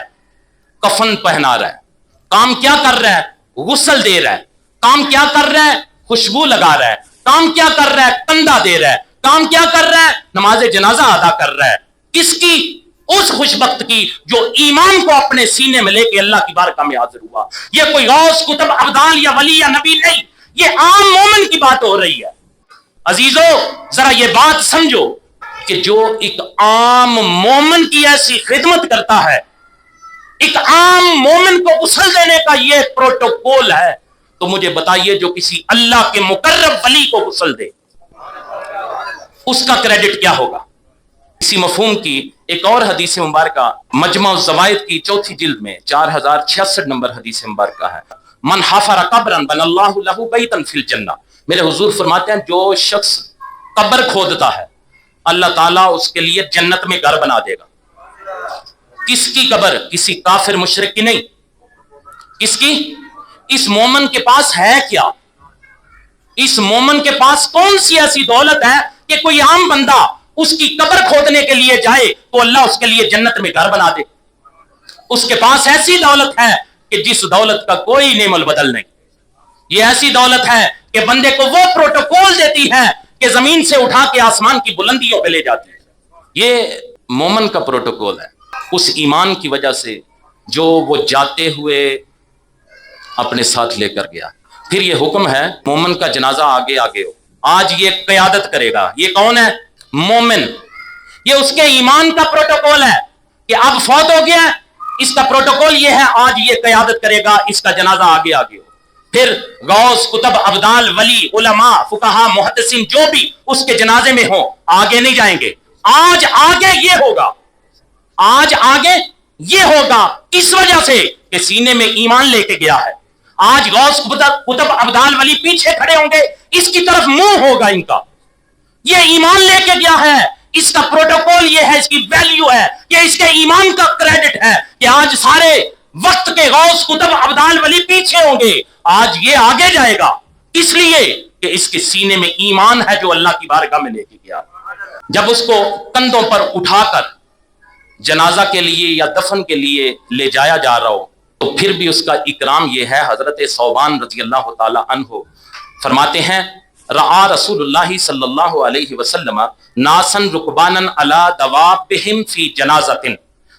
کفن پہنا رہا ہے۔ کام کیا کر رہا ہے؟ غسل دے رہا ہے۔ کام کیا کر رہا ہے؟ خوشبو لگا رہا ہے۔ کام کیا کر رہا ہے؟ کندھا دے رہا ہے۔ کام کیا کر رہا ہے؟ نماز جنازہ ادا کر رہا ہے۔ کس کی؟ اس خوشبخت کی جو ایمان کو اپنے سینے میں لے کے اللہ کی بارگاہ میں حاضر ہوا۔ یہ کوئی غوث، کتب، ابدال یا ولی یا نبی نہیں، یہ عام مومن کی بات ہو رہی ہے۔ عزیزو ذرا یہ بات سمجھو کہ جو ایک عام مومن کی ایسی خدمت کرتا ہے، ایک عام مومن کو غسل دینے کا یہ پروٹوکول ہے، تو مجھے بتائیے جو کسی اللہ کے مقرب ولی کو غسل دے اس کا کریڈٹ کیا ہوگا؟ اسی مفہوم کی ایک اور حدیث مبارکہ مجمع الزوائد کی 4 جلد میں 4066 نمبر حدیث مبارکہ ہے، من حفر قبرا بنى اللہ له بیتا فی الجنہ، میرے حضور فرماتے ہیں جو شخص قبر کھودتا ہے اللہ تعالیٰ اس کے لیے جنت میں گھر بنا دے گا۔ کس کی قبر؟ کسی کافر مشرک کی نہیں، کس کی؟ اس مومن کے پاس ہے کیا؟ اس مومن کے پاس کون سی ایسی دولت ہے کہ کوئی عام بندہ اس کی قبر کھودنے کے لیے جائے تو اللہ اس کے لیے جنت میں گھر بنا دے؟ اس کے پاس ایسی دولت ہے کہ جس دولت کا کوئی نعم البدل نہیں۔ یہ ایسی دولت ہے کہ بندے کو وہ پروٹوکول دیتی ہے کہ زمین سے اٹھا کے آسمان کی بلندیوں پہ لے جاتی ہے۔ یہ مومن کا پروٹوکول ہے، اس ایمان کی وجہ سے جو وہ جاتے ہوئے اپنے ساتھ لے کر گیا۔ پھر یہ حکم ہے مومن کا جنازہ آگے آگے ہو، آج یہ قیادت کرے گا۔ یہ کون ہے؟ مومن۔ یہ اس کے ایمان کا پروٹوکول ہے کہ اب فوت ہو گیا، اس کا پروٹوکول یہ ہے آج یہ قیادت کرے گا، اس کا جنازہ آگے آگے ہو۔ پھر غوث، کتب، ابدال، ولی، علماء، فقہا، محدثین جو بھی اس کے جنازے میں ہوں آگے نہیں جائیں گے۔ آج آگے یہ ہوگا، آج آگے یہ ہوگا اس وجہ سے کہ سینے میں ایمان لے کے گیا ہے۔ آج غوث، کتب، ابدال، ولی پیچھے کھڑے ہوں گے، اس کی طرف منہ ہوگا ان کا، یہ ایمان لے کے گیا ہے، اس کا پروٹوکول یہ ہے، اس کی ویلیو ہے، یہ اس کے ایمان کا کریڈٹ ہے کہ آج سارے وقت کے غوث، کتب، ابدال، ولی پیچھے ہوں گے، آج یہ آگے جائے گا، اس لیے کہ اس کے سینے میں ایمان ہے جو اللہ کی بارگاہ میں لے کے گیا۔ جب اس کو کندھوں پر اٹھا کر جنازہ کے لیے یا دفن کے لیے لے جایا جا رہا ہو تو پھر بھی اس کا اکرام یہ ہے۔ حضرت ثوبان رضی اللہ تعالی عنہ فرماتے ہیں رعا رسول اللہ صلی اللہ علیہ وسلم ناسن رکبانا علی دوابہم فی جنازۃ،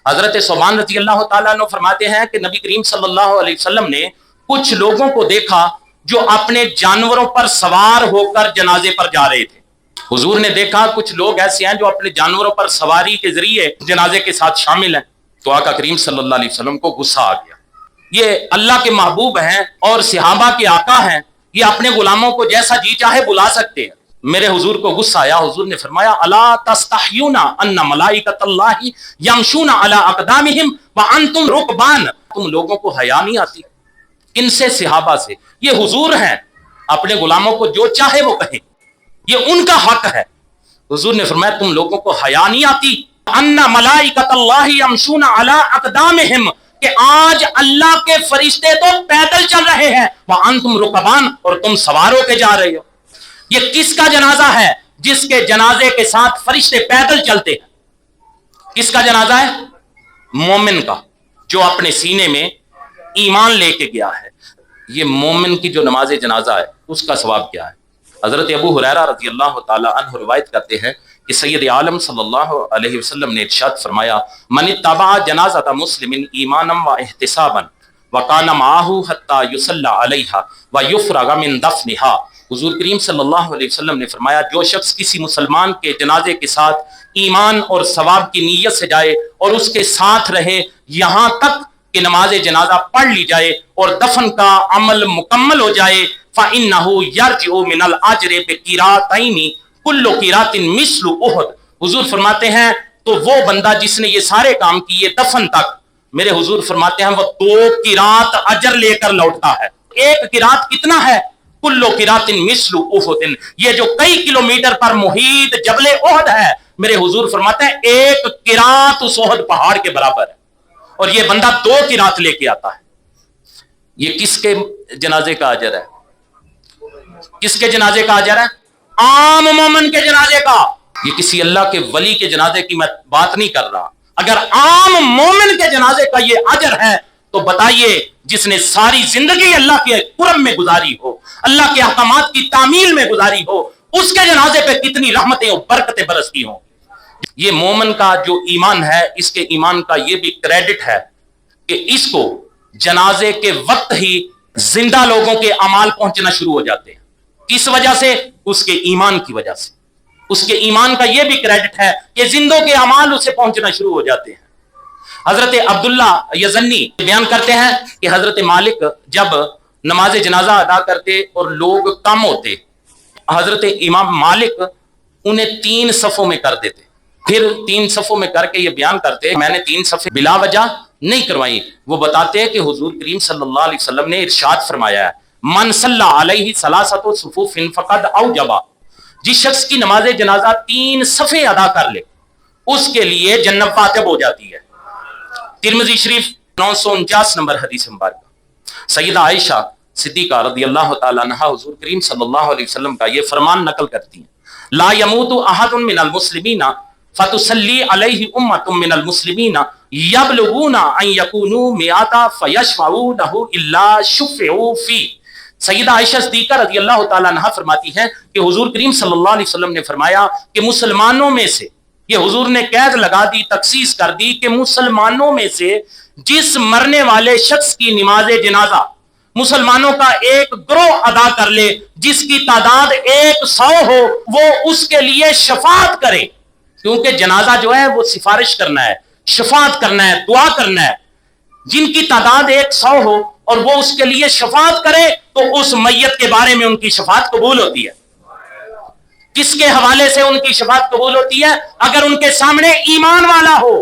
حضرت ثوبان رضی اللہ تعالیٰ عنہ فرماتے ہیں کہ نبی کریم صلی اللہ علیہ وسلم نے کچھ لوگوں کو دیکھا جو اپنے جانوروں پر سوار ہو کر جنازے پر جا رہے تھے۔ حضور نے دیکھا کچھ لوگ ایسے ہیں جو اپنے جانوروں پر سواری کے ذریعے جنازے کے ساتھ شامل ہیں، تو آقا کریم صلی اللہ علیہ وسلم کو غصہ آ گیا۔ یہ اللہ کے محبوب ہیں اور صحابہ کے آقا ہیں، یہ اپنے غلاموں کو جیسا جی چاہے بلا سکتے ہیں۔ میرے حضور کو غصہ آیا، حضور نے فرمایا الا تستحیون ان ملائکۃ اللہ یمشون علی اقدامہم وانتم رکبان، تم لوگوں کو حیا نہیں آتی؟ کن سے؟ صحابہ سے۔ یہ حضور ہیں، اپنے غلاموں کو جو چاہے وہ کہیں، یہ ان کا حق ہے۔ حضور نے فرمایا تم لوگوں کو حیا نہیں آتی؟ ان ملائکۃ اللہ یمشون علی اقدامہم، کہ آج اللہ کے فرشتے تو پیدل چل رہے ہیں، وانتم رکبان، اور تم سوار ہو کے جا رہے ہو۔ یہ کس کا جنازہ ہے؟ جس کے جنازے کے ساتھ فرشتے پیدل چلتے ہیں۔ کس کا جنازہ ہے؟ مومن کا، جو اپنے سینے میں ایمان لے کے گیا ہے۔ یہ مومن کی جو نماز جنازہ ہے اس کا ثواب کیا ہے؟ حضرت ابو ہریرہ رضی اللہ تعالی عنہ روایت کرتے ہیں کہ سید عالم صلی اللہ علیہ وسلم نے ارشاد فرمایا، من اتبع جنازۃ مسلم ایمانا و احتسابا وکان معہ حتی یصلی علیہا ویفرغ من دفنہا۔ حضور کریم صلی اللہ علیہ وسلم نے فرمایا، جو شخص کسی مسلمان کے جنازے کے ساتھ ایمان اور ثواب کی نیت سے جائے اور اس کے ساتھ رہے یہاں تک کہ نماز جنازہ پڑھ لی جائے اور دفن کا عمل مکمل ہو جائے، فَإِنَّهُ يَرْجِعُ مِنَ الْأَجْرِ بِقِرَاطَيْنِ كُلُّ قِرَاطٍ مِثْلُ أُحُدٍ۔ حضور فرماتے ہیں تو وہ بندہ جس نے یہ سارے کام کیے دفن تک، میرے حضور فرماتے ہیں وہ 2 قرات اجر لے کر لوٹتا ہے۔ ایک قرات کتنا ہے؟ کلو قرات مثل احد، یہ جو کئی کلومیٹر پر محیط جبل احد ہے، میرے حضور فرماتے ہیں ایک قرات اس احد پہاڑ کے برابر ہے، اور یہ بندہ 2 قرات لے کے آتا ہے۔ یہ کس کے جنازے کا اجر ہے؟ کس کے جنازے کا اجر ہے؟ عام مومن کے جنازے کا۔ یہ کسی اللہ کے ولی کے جنازے کی میں بات نہیں کر رہا۔ اگر عام مومن کے جنازے کا یہ اجر ہے تو بتائیے جس نے ساری زندگی اللہ کے قرب میں گزاری ہو، اللہ کے احکامات کی تعمیل میں گزاری ہو، اس کے جنازے پہ کتنی رحمتیں اور برکتیں برستی ہوں۔ یہ مومن کا جو ایمان ہے، اس کے ایمان کا یہ بھی کریڈٹ ہے کہ اس کو جنازے کے وقت ہی زندہ لوگوں کے اعمال پہنچنا شروع ہو جاتے ہیں۔ کس وجہ سے؟ اس کے ایمان کی وجہ سے۔ اس کے ایمان کا یہ بھی کریڈٹ ہے کہ زندوں کے اعمال اسے پہنچنا شروع ہو جاتے ہیں۔ حضرت عبداللہ یزنی بیان کرتے ہیں کہ حضرت مالک جب نماز جنازہ ادا کرتے اور لوگ کم ہوتے، حضرت امام مالک انہیں 3 صفوں میں کر دیتے، پھر 3 صفوں میں کر کے یہ بیان کرتے میں نے 3 صفیں بلا وجہ نہیں کروائی۔ وہ بتاتے ہیں کہ حضور کریم صلی اللہ علیہ وسلم نے ارشاد فرمایا ہے، من صلی علیہ ثلاثۃ صفوف فقد اوجب، جس شخص کی نماز جنازہ 3 صفیں ادا کر لے اس کے لیے جنت واجب ہو جاتی ہے۔ ترمذی شریف 949 نمبر حدیث مبارکہ۔ سیدہ عائشہ صدیقہ رضی اللہ تعالی عنہا حضور کریم صلی اللہ علیہ وسلم کا یہ فرمان نقل کرتی ہیں، لا يموت احد من المسلمین فتصلی علیہ امۃ من المسلمین یبلغون ان یکونوا 100 فیشفعوا له الا شفعوا فیہ۔ سیدہ عائشہ صدیقہ رضی اللہ تعالی عنہا فرماتی ہیں کہ حضور کریم صلی اللہ علیہ وسلم نے فرمایا کہ مسلمانوں میں سے، یہ حضور نے قید لگا دی، تخصیص کر دی کہ مسلمانوں میں سے جس مرنے والے شخص کی نماز جنازہ مسلمانوں کا ایک گروہ ادا کر لے جس کی تعداد 100 ہو، وہ اس کے لیے شفاعت کرے، کیونکہ جنازہ جو ہے وہ سفارش کرنا ہے، شفاعت کرنا ہے، دعا کرنا ہے۔ جن کی تعداد 100 ہو اور وہ اس کے لیے شفاعت کرے تو اس میت کے بارے میں ان کی شفاعت قبول ہوتی ہے۔ کس کے حوالے سے ان کی شفاعت قبول ہوتی ہے؟ اگر ان کے سامنے ایمان والا ہو،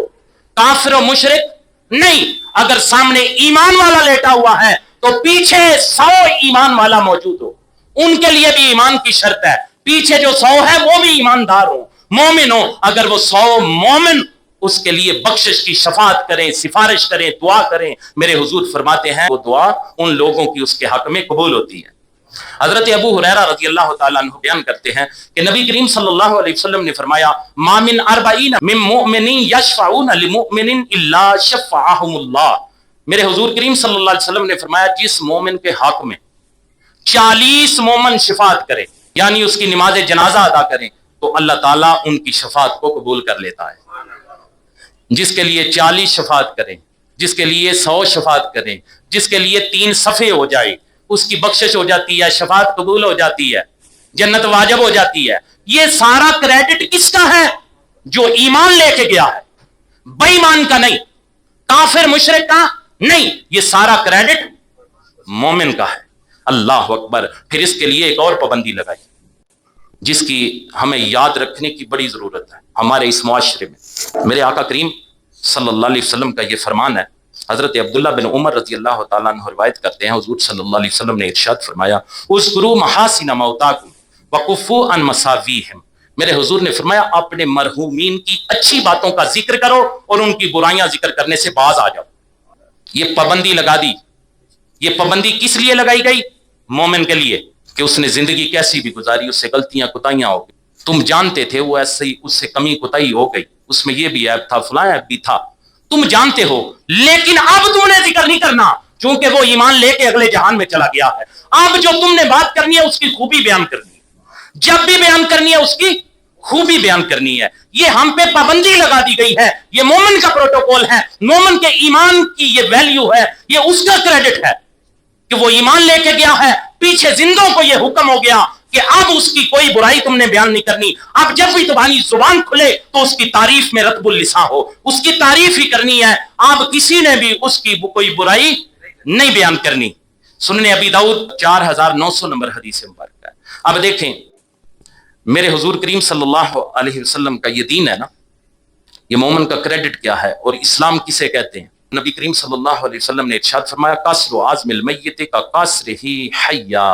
کافر و مشرک نہیں۔ اگر سامنے ایمان والا لیٹا ہوا ہے تو پیچھے 100 ایمان والا موجود ہو، ان کے لیے بھی ایمان کی شرط ہے، پیچھے جو 100 ہے وہ بھی ایماندار ہو، مومن ہو۔ اگر وہ 100 مومن اس کے لیے بخشش کی شفاعت کریں، سفارش کریں، دعا کریں، میرے حضور فرماتے ہیں وہ دعا ان لوگوں کی اس کے حق میں قبول ہوتی ہے۔ حضرت ابو ہریرہ رضی اللہ تعالیٰ عنہ بیان کرتے ہیں کہ نبی کریم صلی اللہ علیہ وسلم نے فرمایا، ما من 40 من مؤمن یشفعون لمؤمن الا شفعهم اللہ۔ میرے حضور کریم صلی اللہ علیہ وسلم نے فرمایا جس مومن کے حق میں 40 مومن شفاعت کرے، یعنی اس کی نماز جنازہ ادا کریں، تو اللہ تعالیٰ ان کی شفاعت کو قبول کر لیتا ہے۔ جس کے لیے 40 شفاعت کریں، جس کے لیے 100 شفاعت کریں، جس کے لیے 3 صفحے ہو جائے، اس کی بخشش ہو جاتی ہے، شفاعت قبول ہو جاتی ہے، جنت واجب ہو جاتی ہے۔ یہ سارا کریڈٹ کس کا ہے؟ جو ایمان لے کے گیا ہے، بے ایمان کا نہیں، کافر مشرک کا نہیں، یہ سارا کریڈٹ مومن کا ہے۔ اللہ اکبر۔ پھر اس کے لیے ایک اور پابندی لگائی جس کی ہمیں یاد رکھنے کی بڑی ضرورت ہے ہمارے اس معاشرے میں۔ میرے آقا کریم صلی اللہ علیہ وسلم کا یہ فرمان ہے، حضرت عبداللہ بن عمر رضی اللہ تعالیٰ عنہ روایت کرتے ہیں، حضور صلی اللہ علیہ وسلم نے ارشاد فرمایا، اذکروا محاسن موتاکم وکفوا عن مساویہم۔ میرے حضور نے فرمایا اپنے مرحومین کی اچھی باتوں کا ذکر کرو اور ان کی برائیاں ذکر کرنے سے باز آ جاؤ۔ یہ پابندی لگا دی۔ یہ پابندی کس لیے لگائی گئی؟ مومن کے لیے، کہ اس نے زندگی کیسی بھی گزاری، اس سے غلطیاں کوتاہیاں ہو گئی، تم جانتے تھے وہ ایسے ہی اس سے کمی کوتاہی ہو گئی, اس میں یہ بھی عیب تھا, فلاں عیب بھی تھا, تم جانتے ہو, لیکن اب تم نے ذکر نہیں کرنا چونکہ وہ ایمان لے کے اگلے جہان میں چلا گیا ہے. اب جو تم نے بات کرنی ہے اس کی خوبی بیان کرنی ہے, جب بھی بیان کرنی ہے اس کی خوبی بیان کرنی ہے. یہ ہم پہ پابندی لگا دی گئی ہے, یہ مومن کا پروٹوکول ہے, مومن کے ایمان کی یہ ویلیو ہے, یہ اس کا کریڈٹ ہے کہ وہ ایمان لے کے گیا ہے. پیچھے زندوں کو یہ حکم ہو گیا کہ اب اس کی کوئی برائی تم نے بیان نہیں کرنی. اب جب بھی تمہاری زبان کھلے تو اس کی تعریف میں رطب اللسان ہو, اس کی تعریف ہی کرنی ہے. اب کسی نے بھی اس کی کوئی برائی نہیں بیان کرنی. سنن ابی داؤد 4900 نمبر حدیث مبارک ہے. اب دیکھیں میرے حضور کریم صلی اللہ علیہ وسلم کا یہ دین ہے نا, یہ مومن کا کریڈٹ کیا ہے اور اسلام کسے کہتے ہیں. نبی کریم صلی اللہ علیہ وسلم نے ارشاد فرمایا کسر عظم المیت کا کسر ہی حیا.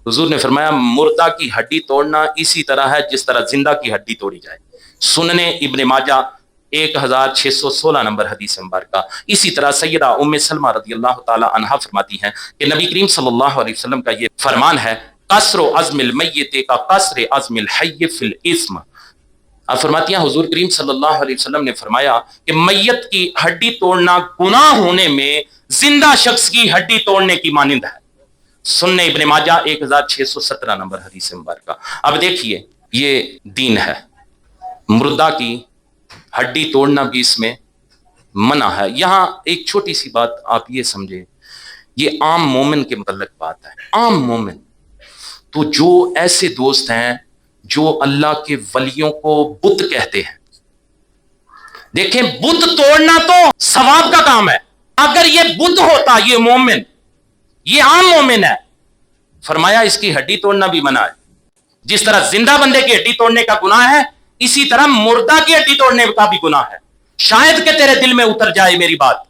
حضور نے فرمایا مردہ کی ہڈی توڑنا اسی طرح ہے جس طرح زندہ کی ہڈی توڑی جائے. سنن ابن ماجہ 1616 نمبر حدیث مبارکہ. اسی طرح سیدہ ام سلمہ رضی اللہ تعالی عنہا فرماتی ہیں کہ نبی کریم صلی اللہ علیہ وسلم کا یہ فرمان ہے قصر عظم المیت کا قصر عظم الحی فی الاسم. اب فرماتی ہیں حضور کریم صلی اللہ علیہ وسلم نے فرمایا کہ میت کی ہڈی توڑنا گناہ ہونے میں زندہ شخص کی ہڈی توڑنے کی مانند ہے. سنن ابن ماجہ 1617 نمبر حدیث مبارکہ. اب دیکھیے یہ دین ہے, مردہ کی ہڈی توڑنا بھی اس میں منع ہے. یہاں ایک چھوٹی سی بات آپ یہ سمجھیں, یہ عام مومن کے متعلق بات ہے. عام مومن تو جو ایسے دوست ہیں جو اللہ کے ولیوں کو بت کہتے ہیں. دیکھیں بت توڑنا تو ثواب کا کام ہے. اگر یہ بت ہوتا یہ مومن, یہ عام مومن ہے, فرمایا اس کی ہڈی توڑنا بھی منع ہے. جس طرح زندہ بندے کی ہڈی توڑنے کا گناہ ہے اسی طرح مردہ کی ہڈی توڑنے کا بھی گناہ ہے. شاید کہ تیرے دل میں اتر جائے میری بات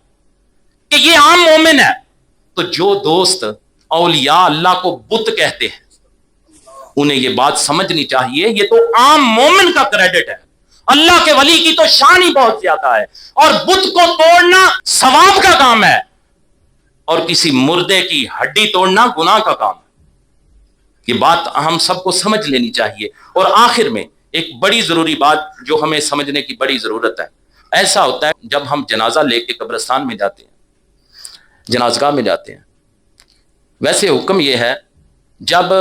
کہ یہ عام مومن ہے. تو جو دوست اولیاء اللہ کو بت کہتے ہیں انہیں یہ بات سمجھنی چاہیے یہ تو عام مومن کا کریڈٹ ہے. اللہ کے ولی کی تو شان ہی بہت زیادہ ہے اور بت کو توڑنا ثواب کا کام ہے اور کسی مردے کی ہڈی توڑنا گناہ کا کام ہے. یہ بات ہم سب کو سمجھ لینی چاہیے. اور آخر میں ایک بڑی ضروری بات جو ہمیں سمجھنے کی بڑی ضرورت ہے. ایسا ہوتا ہے جب ہم جنازہ لے کے قبرستان میں جاتے ہیں, جنازگاہ میں جاتے ہیں, ویسے حکم یہ ہے جب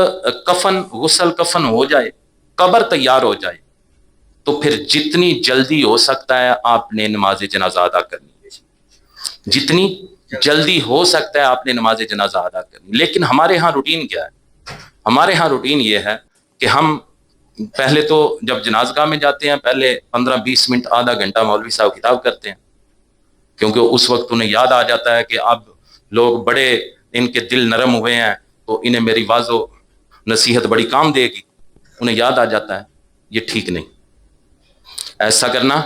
کفن غسل کفن ہو جائے, قبر تیار ہو جائے تو پھر جتنی جلدی ہو سکتا ہے آپ نے نماز جنازہ ادا کرنی ہے. جتنی جلدی ہو سکتا ہے آپ نے نماز جنازہ ادا کرنی. لیکن ہمارے ہاں روٹین کیا ہے؟ ہمارے ہاں روٹین یہ ہے کہ ہم پہلے تو جب جنازگاہ میں جاتے ہیں پہلے 15-20 منٹ آدھا گھنٹہ مولوی صاحب خطاب کرتے ہیں, کیونکہ اس وقت انہیں یاد آ جاتا ہے کہ اب لوگ بڑے ان کے دل نرم ہوئے ہیں تو انہیں میری واضح و نصیحت بڑی کام دے گی. انہیں یاد آ جاتا ہے. یہ ٹھیک نہیں, ایسا کرنا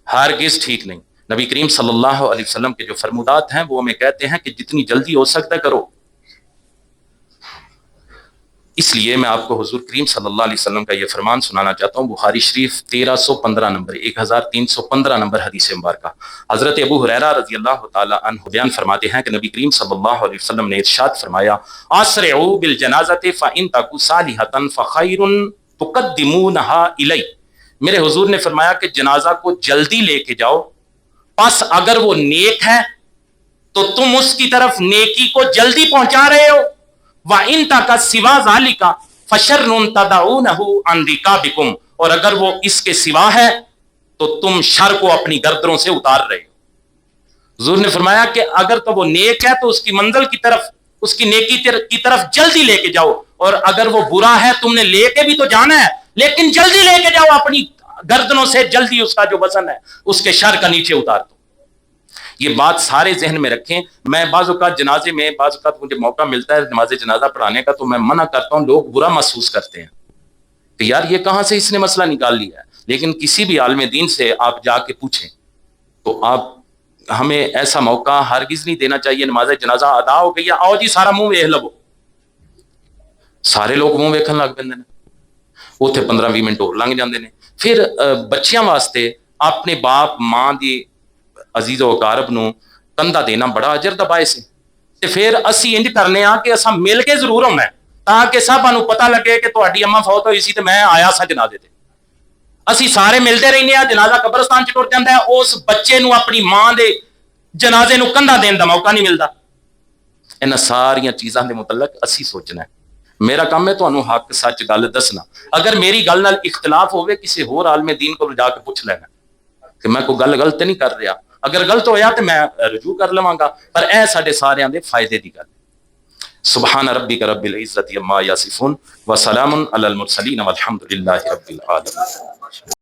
ہرگز ٹھیک نہیں. نبی کریم صلی اللہ علیہ وسلم کے جو فرمودات ہیں وہ ہمیں کہتے ہیں کہ جتنی جلدی ہو سکتا ہے کرو. اس لیے میں آپ کو حضور کریم صلی اللہ علیہ وسلم کا یہ فرمان سنانا چاہتا ہوں. بخاری شریف 1315 نمبر 1315 نمبر حدیث مبارکہ. حضرت ابو ہریرہ رضی اللہ تعالی عنہ بیان فرماتے ہیں کہ نبی کریم صلی اللہ علیہ وسلم نے ارشاد فرمایا اسرعوا بالجنازۃ فان تک صالحۃ فخیر تقدمونها الی. میرے حضور نے فرمایا کہ جنازہ کو جلدی لے کے جاؤ, پس اگر وہ نیک ہے تو تم اس کی طرف نیکی کو جلدی پہنچا رہے ہو. وَإِن تَكَ سِوَا ذَلِكَ فَشَرٌ تَدَعُونَهُ عَنْ رِقَابِكُمْ. اور اگر وہ اس کے سوا ہے تو تم شر کو اپنی گردنوں سے اتار رہے ہو. حضور نے فرمایا کہ اگر تو وہ نیک ہے تو اس کی منزل کی طرف, اس کی نیکی کی طرف جلدی لے کے جاؤ, اور اگر وہ برا ہے تم نے لے کے بھی تو جانا ہے لیکن جلدی لے کے جاؤ اپنی گردنوں سے, جلدی اس کا جو وزن ہے اس کے شر کا نیچے اتار دو. یہ بات سارے ذہن میں رکھیں. میں بعض اوقات جنازے میں بعض اوقات مجھے موقع ملتا ہے نماز جنازہ پڑھانے کا تو میں منع کرتا ہوں. لوگ برا محسوس کرتے ہیں کہ یار یہ کہاں سے اس نے مسئلہ نکال لیا ہے. لیکن کسی بھی عالم دین سے آپ جا کے پوچھیں تو آپ ہمیں ایسا موقع ہرگز نہیں دینا چاہیے. نماز جنازہ ادا ہو گئی, آؤ جی سارا منہ ویکھ لو. سارے لوگ منہ ویکھن لگ پیندے نے, اوتھے 15-20 منٹ اور لنگ جاندے نے. پھر بچیاں واسطے اپنے باپ ماں دی عزیز و اقارب نو کندھا دینا بڑا اجر دا باعث ہے. تے پھر اسی انج کرنے ہاں کہ اساں مل کے ضرور ہونا ہے, تاکہ سبھاں نوں پتہ لگے کہ تہاڈی اماں فوت ہوئی سی تے میں آیا سا جنازے تے. اسی سارے ملتے رہنے ہیں, جنازہ قبرستان چ ٹر جاتا ہے, اس بچے نو اپنی ماں دے جنازے نو کندھا دین دا موقع نہیں ملتا. انہاں ساریاں چیزاں دے متعلق اسی سوچنا ہے. میرا کام ہے تانوں حق سچ گل دسنا. اگر میری گل نال اختلاف ہوئے کسی ہور عالم دین کو جا کے پوچھ لینا کہ میں کوئی گل غلط نہیں کر رہا. اگر غلط ہویا تو میں رجوع کر لواں گا, پر اے ساڈے ساریاں دے فائدے دی گل. سبحان ربک رب العزت عما یصفون وسلام علی المرسلین والحمد للہ رب العالمین.